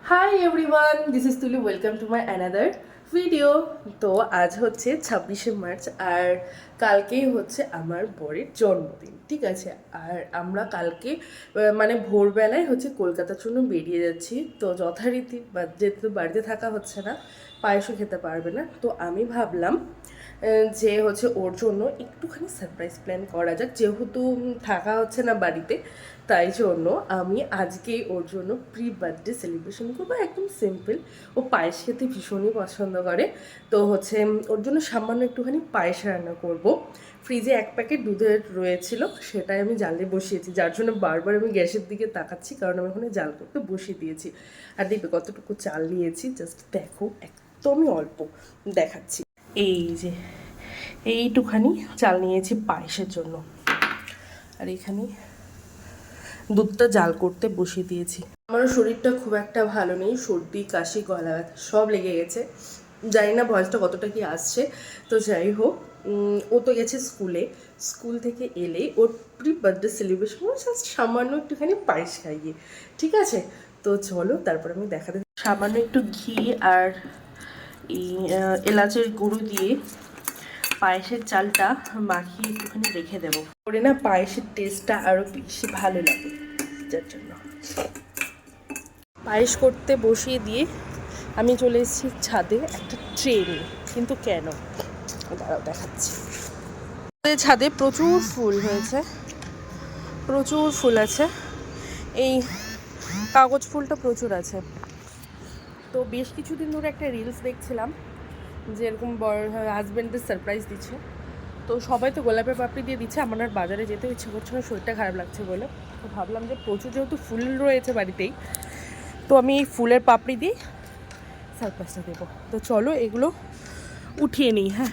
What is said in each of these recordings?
Hi everyone, this is তুলি। Welcome to my another video. তো আজ হচ্ছে 26শে মার্চ আর কালকেই হচ্ছে আমার বরের জন্মদিন, ঠিক আছে। আর আমরা কালকে মানে ভোরবেলায় হচ্ছে কলকাতার জন্য বেরিয়ে যাচ্ছি। তো যথারীতি যেহেতু বাড়িতে থাকা হচ্ছে না, পায়েসও খেতে পারবে না, তো আমি ভাবলাম যে হচ্ছে ওর জন্য একটুখানি সারপ্রাইজ প্ল্যান করা যাক। যেহেতু থাকা হচ্ছে না বাড়িতে, তাই জন্য আমি আজকেই ওর জন্য প্রি বার্থডে সেলিব্রেশন করবো, একদম সিম্পল। ও পায়েস খেতে ভীষণই পছন্দ করে, তো হচ্ছে ওর জন্য সামান্য একটুখানি পায়েস রান্না করব। ফ্রিজে 1 প্যাকেট দুধের রয়েছিল, সেটাই আমি জালে বসিয়েছি, যার জন্য বারবার আমি গ্যাসের দিকে তাকাচ্ছি, কারণ আমি ওখানে জাল করতে বসিয়ে দিয়েছি। আর দেখবে কতটুকু চাল নিয়েছি, জাস্ট দেখো, একদমই অল্প দেখাচ্ছি। এই যে এইটুখানি চাল নিয়েছি পায়েসের জন্য। আর এখানে দুধটা জাল করতে বসিয়ে দিয়েছি। আমার শরীরটা খুব একটা ভালো নেই, সর্দি কাশি গলা ব্যথা সব লেগে গেছে। জানি না ভয়েসটা কতটা কি আসছে, তো যাই হোক। ও তো গেছে স্কুলে, স্কুল থেকে এলে ওর প্রি বার্থডে সেলিব্রেশন জাস্ট সামান্য একটুখানি পায়েস খাইয়ে, ঠিক আছে। তো চলো তারপর আমি দেখাতে। সামান্য একটু ঘি আর এই এলাচের গুঁড়ো দিয়ে পায়েসের চালটা মাখিয়ে একটুখানি রেখে দেবো, করে না পায়েসের টেস্টটা আরও বেশি ভালো লাগে, যার জন্য। পায়েস করতে বসিয়ে দিয়ে আমি চলে এসেছি ছাদে একটা ট্রেন, কিন্তু কেন দাঁড়াও দেখাচ্ছি। ছাদে প্রচুর ফুল হয়েছে, প্রচুর ফুল আছে, এই কাগজ ফুলটা প্রচুর আছে। তো বেশ কিছুদিন ধরে একটা রিলস দেখছিলাম যে এরকম হাজব্যান্ডদের সারপ্রাইজ দিচ্ছে, তো সবাই তো গোলাপের পাপড়ি দিয়ে দিচ্ছে। আমার আর বাজারে যেতে ইচ্ছে করছে না, শরীরটা খারাপ লাগছে বলে। তো ভাবলাম যে প্রচুর যেহেতু ফুল রয়েছে বাড়িতেই, তো আমি এই ফুলের পাপড়ি দিয়ে সারপ্রাইজটা দেবো। তো চলো এগুলো উঠিয়ে নিই। হ্যাঁ,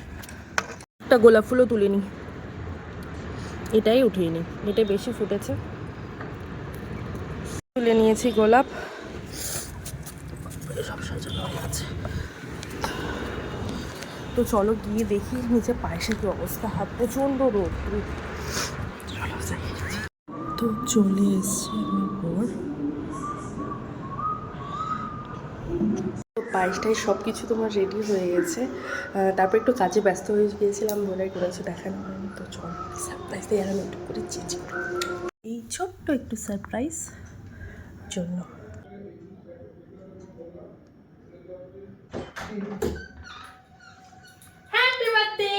একটা গোলাপ ফুলও তুলে নিই, এটাই উঠিয়ে নিই, এটাই বেশি ফুটেছে। তুলে নিয়েছি গোলাপ, সব সাজানো হয়ে গেছে। তো চলো গিয়ে দেখি নিচে পায়েসের কি অবস্থা। হাত প্রচণ্ড রোদ, তো চলে এসছি আমার পর। পায়েসটাই সব কিছু তোমার রেডি হয়ে গেছে। তারপর একটু কাজে ব্যস্ত হয়ে গিয়েছিলাম বলে করেছে দেখানো হয়নি। তো চল সারপ্রাইজ দিয়ে আমি একটু করে চেঞ্জ করি, এই ছোট্ট একটু সারপ্রাইজ জন্য। হ্যাপি বার্থডে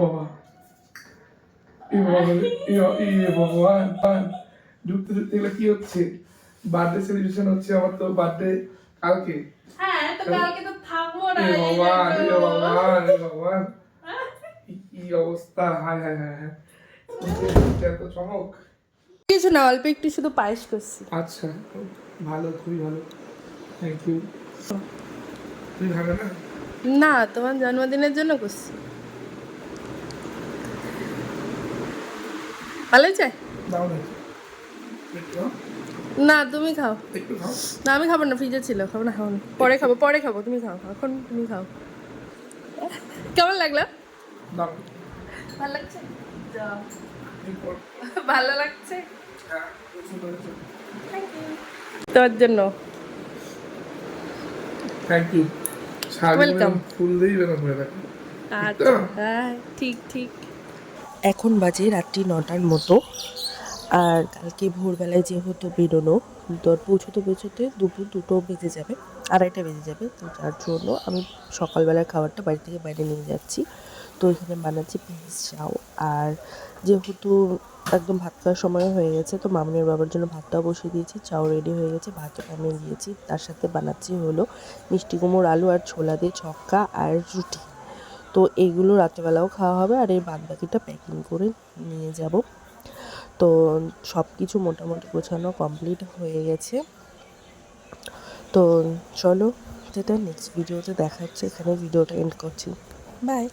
বাবা, ভগবান, ঢুকতে ঢুকতে এগুলো কি হচ্ছে? বার্থডে সেলিব্রেশন হচ্ছে, আমার তো বার্থডে কালকে। হ্যাঁ, তো কালকে তো থাকবো না। ভগবান, ভগবান, ভগবান, কি অবস্থা! হায় হায় হায় হায়, এত চমক! কিছু না, অল্প একটু শুধু পায়েস করছি। আচ্ছা, ভালো, খুবই ভালো, থ্যাংক ইউ। তুমি ভালো না? না, তোমার জন্মদিনের জন্য করছি। ভালো চাই দাও না, না তুমি খাও। একটু খাও। না আমি খাবো না, ফ্রিজে ছিল, খাবো না, খাবো না, পরে খাবো, পরে খাবো, তুমি খাও, এখন তুমি খাও। কেমন লাগলো? দাও। ভালো লাগছে, ভালো লাগছে তোমার জন্য। Thank you. ওয়েলকাম। ফুল দিয়েই বেরো করে রাখো। আচ্ছা, হ্যাঁ ঠিক ঠিক। এখন বাজে রাত্রি 9টার মতো, আর কালকে ভোরবেলায় যেহেতু বেরোনো, তো পৌঁছতে পৌঁছতে দুপুর 2টো বেজে যাবে, 2:30 বেজে যাবে। তো যার জন্য আমি সকালবেলার খাবারটা বাড়ি থেকে বাইরে নিয়ে যাচ্ছি। তো এখানে বানাচ্ছি পেঁয়াজ চাউ, আর যেহেতু একদম ভাত খাওয়ার সময় হয়ে গেছে, তো মামনের বাবার জন্য ভাতটাও বসিয়ে দিয়েছি, চাউ রেডি হয়ে গেছে, ভাতও নামিয়ে দিয়েছি। তার সাথে বানাচ্ছি হলো মিষ্টি কুমড়োর আলু আর ছোলা দিয়ে ছক্কা আর রুটি। তো এইগুলো রাত্রেবেলাও খাওয়া হবে, আর এই বাদবাকিটা প্যাকিং করে নিয়ে যাব। তো সব কিছু মোটামুটি গোছানো কমপ্লিট হয়ে গেছে। তো চলো, যেটা নেক্সট ভিডিওতে দেখা হচ্ছে, এখানে ভিডিওটা এন্ড করছি। বাই।